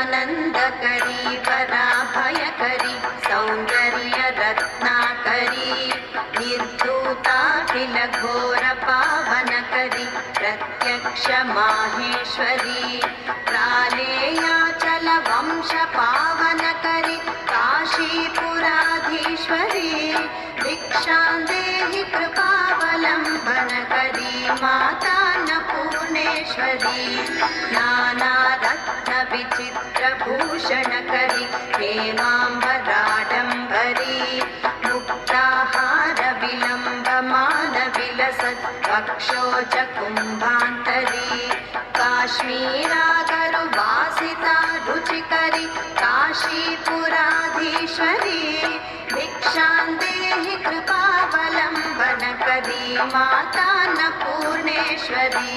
नित्यानन्दकरी पराभयकरी सौन्दर्य रत्नाकरी निर्धूताखिल घोर पावनकरी प्रत्यक्ष माहेश्वरी प्रालेयाचल वंश पावनकरी काशीपुराधीश्वरी भिक्षां देहि कृपावलम्बनकरी माता अन्नपूर्णेश्वरी नानारत्न विचित्रभूषणकरी हेमाम्बराडम्बरी मुक्ताहार विलम्बमान विलसत् वक्षोज कुम्भान्तरी काश्मीरागरुवासिता रुचिकरी काशीपुराधीश्वरी भिक्षां देहि कृपावलम्बनकरी माता अन्नपूर्णेश्वरी।